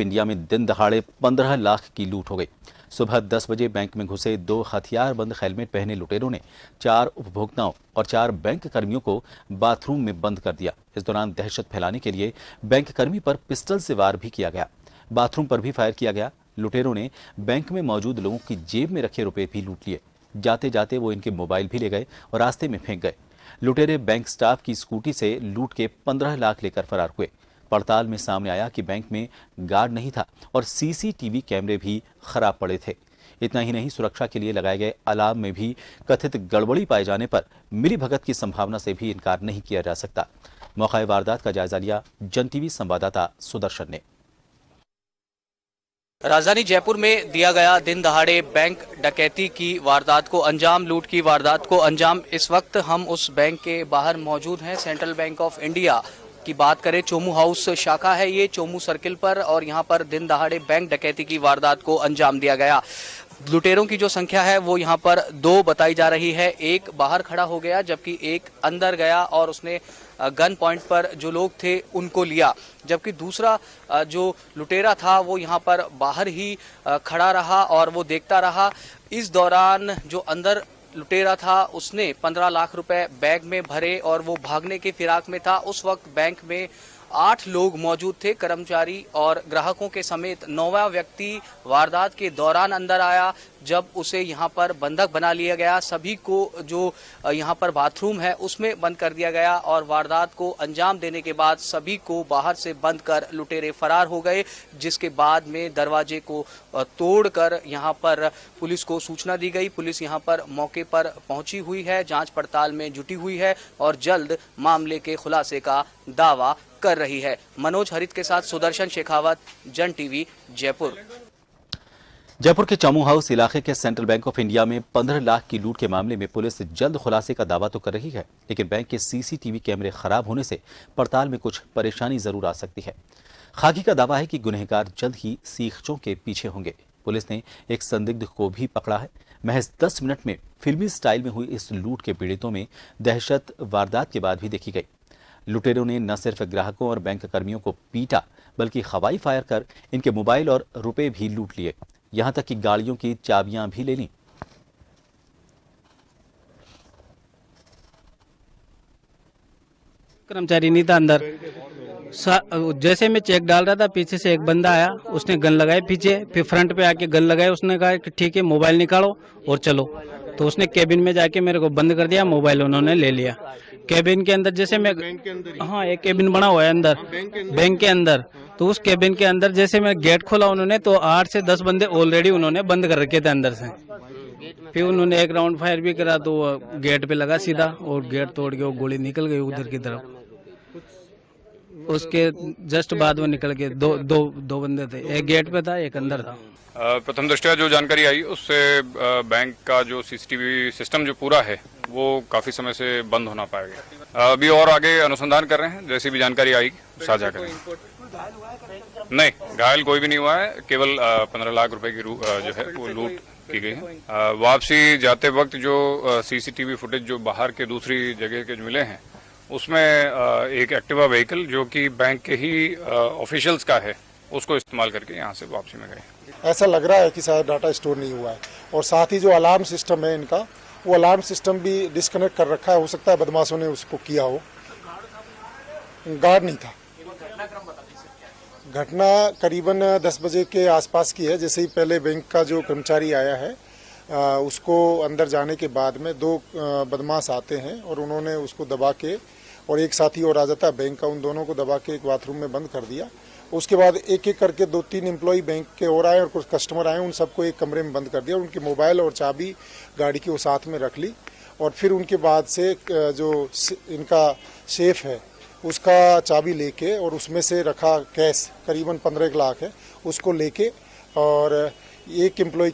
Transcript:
India में दिन दहाड़े 15 लाख की लूट हो गई। सुबह 10 बजे बैंक में घुसे 2 हथियारबंद हेलमेट पहने लुटेरों ने 4 उपभोक्ताओं और 4 बैंक कर्मियों को बाथरूम में बंद कर दिया। इस दौरान दहशत फैलाने के लिए बैंक कर्मी पर पिस्टल से वार भी किया गया। बाथरूम पर भी फायर किया गया। लुटेरों ने बैंक में मौजूद लोगों की जेब में रखे रुपए भी लूट लिए। जाते जाते वो इनके मोबाइल भी ले गए और रास्ते में फेंक गए। लुटेरे बैंक स्टाफ की स्कूटी से लूट के 15 लाख लेकर फरार हुए। पड़ताल में सामने आया कि बैंक में गार्ड नहीं था और सीसीटीवी कैमरे भी खराब पड़े थे। इतना ही नहीं, सुरक्षा के लिए लगाए गए अलार्म में भी कथित गड़बड़ी पाए जाने पर मिलीभगत की संभावना से भी इनकार नहीं किया जा सकता। मौका वारदात का जायजा लिया जन टीवी संवाददाता सुदर्शन ने। राजधानी जयपुर में दिया गया दिन दहाड़े बैंक डकैती की वारदात को अंजाम, लूट की वारदात को अंजाम। इस वक्त हम उस बैंक के बाहर मौजूद हैं। सेंट्रल बैंक ऑफ इंडिया की बात करें, चोमू हाउस शाखा है ये, चोमू सर्किल पर, और यहाँ पर दिन दहाड़े बैंक डकैती की वारदात को अंजाम दिया गया। लुटेरों की जो संख्या है वो यहाँ पर 2 बताई जा रही है। एक बाहर खड़ा हो गया जबकि एक अंदर गया और उसने गन पॉइंट पर जो लोग थे उनको लिया, जबकि दूसरा जो लुटेरा था वो यहाँ पर बाहर ही खड़ा रहा और वो देखता रहा। इस दौरान जो अंदर लुटेरा था उसने 15 लाख रुपए बैग में भरे और वो भागने के फिराक में था। उस वक्त बैंक में 8 लोग मौजूद थे, कर्मचारी और ग्राहकों के समेत। 9वां व्यक्ति वारदात के दौरान अंदर आया जब उसे यहाँ पर बंधक बना लिया गया। सभी को जो यहाँ पर बाथरूम है उसमें बंद कर दिया गया और वारदात को अंजाम देने के बाद सभी को बाहर से बंद कर लुटेरे फरार हो गए, जिसके बाद में दरवाजे को तोड़कर यहाँ पर पुलिस को सूचना दी गई। पुलिस यहाँ पर मौके पर पहुंची हुई है, जांच पड़ताल में जुटी हुई है और जल्द मामले के खुलासे का दावा कर रही है। मनोज हरित के साथ सुदर्शन शेखावत, जन टीवी, जयपुर। जयपुर के चोमू हाउस इलाके के सेंट्रल बैंक ऑफ इंडिया में 15 लाख की लूट के मामले में पुलिस जल्द खुलासे का दावा तो कर रही है, लेकिन बैंक के सीसीटीवी कैमरे खराब होने से पड़ताल में कुछ परेशानी जरूर आ सकती है। खाकी का दावा है कि गुनहगार जल्द ही सीखचों के पीछे होंगे। पुलिस ने एक संदिग्ध को भी पकड़ा है। महज 10 मिनट में फिल्मी स्टाइल में हुई इस लूट के पीड़ितों में दहशत वारदात के बाद भी देखी गई। लुटेरों ने न सिर्फ ग्राहकों और बैंक कर्मियों को पीटा, बल्कि हवाई फायर कर इनके मोबाइल और रुपए भी लूट लिए। यहां तक कि गाड़ियों की चाबियां भी ले लीं। कर्मचारी नहीं था अंदर। जैसे मैं चेक डाल रहा था, पीछे से एक बंदा आया, उसने गन लगाई पीछे, फिर फ्रंट पे आके गन लगाई। उसने कहा कि ठीक है, मोबाइल निकालो और चलो। तो उसने केबिन में जाके मेरे को बंद कर दिया, मोबाइल उन्होंने ले लिया। केबिन के अंदर जैसे मैं, हाँ, एक केबिन बना हुआ है अंदर बैंक के अंदर। तो उस केबिन के अंदर जैसे मैं गेट खोला उन्होंने, तो 8 से 10 बंदे ऑलरेडी उन्होंने बंद कर रखे थे अंदर से। फिर उन्होंने एक राउंड फायर भी करा तो गेट पे लगा सीधा और गेट तोड़ के वो गोली निकल गई उधर की तरफ। उसके जस्ट बाद वो निकल गए। दो बंदे थे, एक गेट पे था, एक अंदर था। प्रथम दृष्टया जो जानकारी आई उससे बैंक का जो सीसीटीवी सिस्टम जो पूरा है वो काफी समय से बंद होना पाएगा। अभी और आगे अनुसंधान कर रहे हैं, जैसी भी जानकारी आई साझा करेंगे। नहीं, घायल कोई भी नहीं हुआ है, केवल 15 लाख रुपए की जो है वो लूट की गई है। वापसी जाते वक्त जो सीसीटीवी फुटेज जो बाहर के दूसरी जगह के जो मिले हैं उसमें एक एक्टिवा व्हीकल जो कि बैंक के ही ऑफिशियल्स का है, उसको इस्तेमाल करके यहाँ से वापसी में गए। ऐसा लग रहा है कि शायद डाटा स्टोर नहीं हुआ है और साथ ही जो अलार्म सिस्टम है इनका, वो अलार्म सिस्टम भी डिस्कनेक्ट कर रखा है। हो सकता है बदमाशों ने उसको किया हो। गार्ड नहीं था। घटना करीबन 10 बजे के आसपास की है। जैसे ही पहले बैंक का जो कर्मचारी आया है उसको अंदर जाने के बाद में 2 बदमाश आते हैं और उन्होंने उसको दबा के, और एक साथी और आ जाता है बैंक का, उन दोनों को दबा के एक बाथरूम में बंद कर दिया। उसके बाद एक एक करके 2-3 एम्प्लॉय बैंक के और आए और कुछ कस्टमर आए, उन सबको एक कमरे में बंद कर दिया। उनके मोबाइल और चाबी गाड़ी की वो साथ में रख ली और फिर उनके बाद से जो इनका सेफ है उसका चाबी लेके और उसमें से रखा कैश करीबन 15 लाख है, उसको लेके और एक एम्प्लॉय